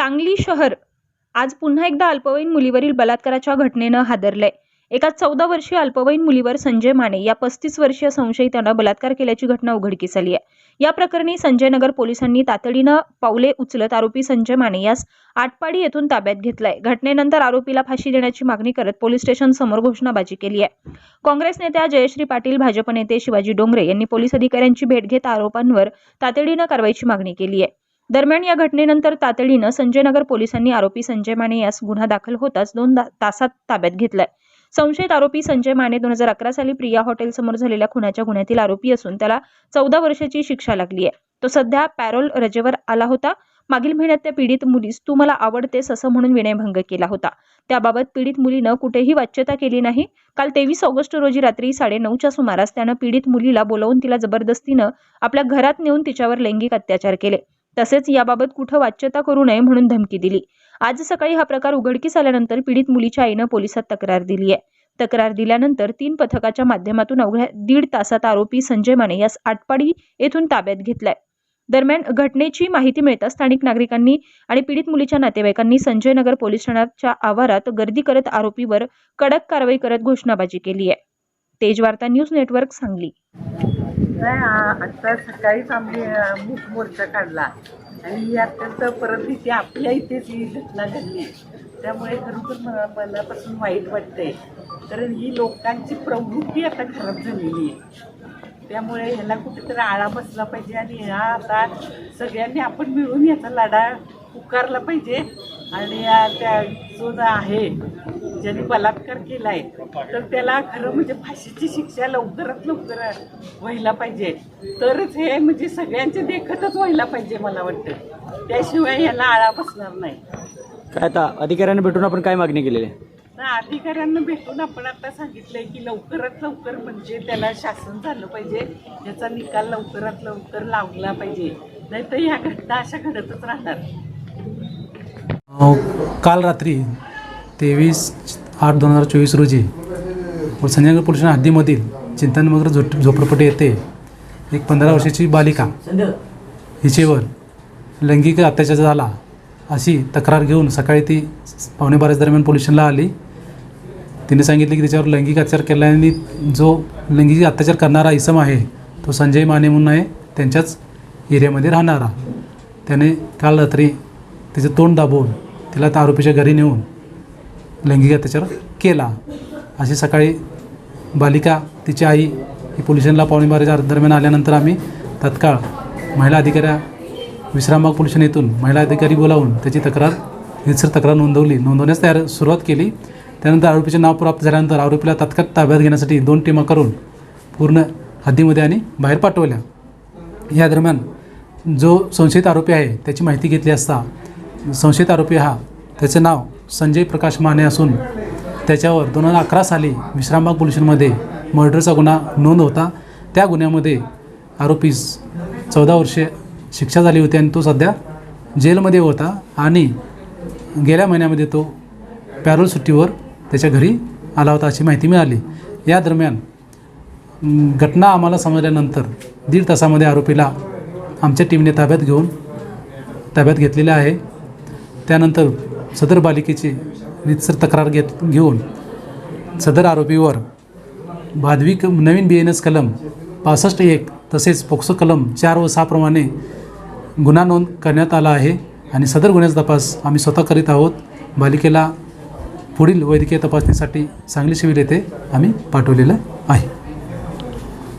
सांगली शहर आज पुन्हा एकदा अल्पवयीन मुलीवरील बलात्काराच्या घटनेनं हादरलंय। एका 14 वर्षीय अल्पवयीन मुलीवर संजय माने या 35 वर्षीय संशयितानं बलात्कार केल्याची घटना उघडकीस आली आहे। या प्रकरणी संजयनगर पोलिसांनी तातडीनं पावले उचलत आरोपी संजय माने यास आटपाडी येथून ताब्यात घेतलाय। घटनेनंतर आरोपीला फाशी देण्याची मागणी करत पोलीस स्टेशन समोर घोषणाबाजी केली आहे। काँग्रेस नेत्या जयश्री पाटील, भाजप नेते शिवाजी डोंगरे यांनी पोलीस अधिकाऱ्यांची भेट घेत आरोपांवर तातडीनं कारवाईची मागणी केली आहे। दरम्यान या घटनेनंतर तातडीनं संजयनगर पोलिसांनी आरोपी संजय माने यास गुन्हा दाखल होताच 2 तासात ताब्यात घेतलाय। संशयित आरोपी संजय माने 2011 साली प्रिया हॉटेल समोर झालेल्या खुनाच्या गुन्ह्यातील आरोपी असून त्याला 14 वर्षाची शिक्षा लागली आहे। तो सध्या पॅरोल रजेवर आला होता। मागील महिन्यात त्या पीडित मुलीस तू मला आवडतेस असं म्हणून विनयभंग केला होता। त्याबाबत पीडित मुलीनं कुठेही वाच्यता केली नाही। काल 23 ऑगस्ट रोजी रात्री 9:30च्या सुमारास त्यानं पीडित मुलीला बोलावून तिला जबरदस्तीनं आपल्या घरात नेऊन तिच्यावर लैंगिक अत्याचार केले। तसेच याबाबत कुठं वाच्यता करू नये म्हणून धमकी दिली। आज सकाळी हा प्रकार उघडकीस आल्यानंतर पीडित मुलीच्या आईनं पोलिसात तक्रार दिली आहे। तक्रार दिल्यानंतर 3 पथकाच्या माध्यमातून अवघ्या 1.5 तासात आरोपी संजय माने यास आटपाडी येथून ताब्यात घेतलाय। दरम्यान घटनेची माहिती मिळताच स्थानिक नागरिकांनी आणि पीडित मुलीच्या नातेवाईकांनी संजयनगर पोलीस ठाण्याच्या आवारात गर्दी करत आरोपीवर कडक कारवाई करत घोषणाबाजी केली आहे। तेज वार्ता न्यूज नेटवर्क सांगली। आता सकाळीच आम्ही मूक मोर्चा काढला आणि अत्यंत परत इथे आपल्या इथेच ही घटना घडली। त्यामुळे खरोखर मनापासून वाईट वाटतंय, कारण ही लोकांची प्रवृत्ती आता खराब झालेली आहे। त्यामुळे ह्याला कुठेतरी आळा बसला पाहिजे आणि ह्या आता सगळ्यांनी आपण मिळून याचा लढा पुकारला पाहिजे। आणि त्या जो आहे ज्यांनी बलात्कार केला आहे तर त्याला खरं म्हणजे फाशीची शिक्षा लवकरात लवकर व्हायला पाहिजे, तरच हे म्हणजे सगळ्यांचे देखतच व्हायला पाहिजे मला वाटतं। त्याशिवाय याला आळा बसणार नाही। काय आता अधिकाऱ्यांना भेटून आपण काय मागणी केलेली आहे? अधिकाऱ्यांना भेटून आपण आता सांगितलंय की लवकरात लवकर म्हणजे त्याला शासन झालं पाहिजे, याचा निकाल लवकरात लवकर लागला पाहिजे, नाहीतर ह्या घटना अशा घडतच राहणार। काल रात्री 23/8/2024 रोजी संजयनगर पोलीस हद्दीमधील चिंतननगर झोपडपट्टी येथे एक 15 वर्षाची बालिका हिचेवर लैंगिक अत्याचार झाला अशी तक्रार घेऊन सकाळी ती 11:15 दरम्यान पोलीस स्टेशनला आली। तिने सांगितले की त्याच्यावर लैंगिक अत्याचार केल्याने जो लैंगिक अत्याचार करणारा इसम आहे तो संजय माने म्हणून आहे, त्यांच्याच एरियामध्ये राहणारा। त्याने काल रात्री तिचं तोंड दाबून तिला त्या आरोपीच्या घरी नेऊन लैंगिक अत्याचार केला अशी सकाळी बालिका तिची आई ही पोलीस स्टेशनला 11:15 दरम्यान आल्यानंतर आम्ही तत्काळ महिला अधिकाऱ्या विश्रामबाग पोलीस स्टेशन येथून महिला अधिकारी बोलावून त्याची रीतसर तक्रार नोंदवण्यास सुरुवात केली। त्यानंतर आरोपीचे नाव प्राप्त झाल्यानंतर आरोपीला तात्काळ ताब्यात घेण्यासाठी 2 टीमा करून पूर्ण हद्दीमध्ये आणि बाहेर पाठवल्या। या दरम्यान जो संशयित आरोपी आहे त्याची माहिती घेतली असता संशयित आरोपी त्याचे नाव संजय प्रकाश माने असून त्याच्यावर 2011 साली विश्रामबाग पोलीस स्टेशनमध्ये मर्डरचा गुन्हा नोंद होता। त्या गुन्ह्यामध्ये आरोपीस 14 वर्षे शिक्षा झाली होती आणि तो सध्या जेलमध्ये होता आणि गेल्या महिन्यामध्ये तो पॅरोल सुट्टीवर त्याच्या घरी आला होता अशी माहिती मिळाली। या दरम्यान घटना आम्हाला समजल्यानंतर 1.5 तासामध्ये आरोपीला आमच्या टीमने ताब्यात घेतलेले आहे। त्यानंतर सदर बालिकेची रीतसर तक्रार घेऊन सदर आरोपीवर भादवी नवीन BNS कलम 65(1) तसेच पोक्सो कलम 4 व 6 प्रमाणे गुन्हा नोंद करण्यात आला आहे आणि सदर गुन्ह्याचा तपास आम्ही स्वतः करीत आहोत। बालिकेला पुढील वैद्यकीय तपासणीसाठी सांगली सिव्हिल येथे आम्ही पाठवलेलं आहे।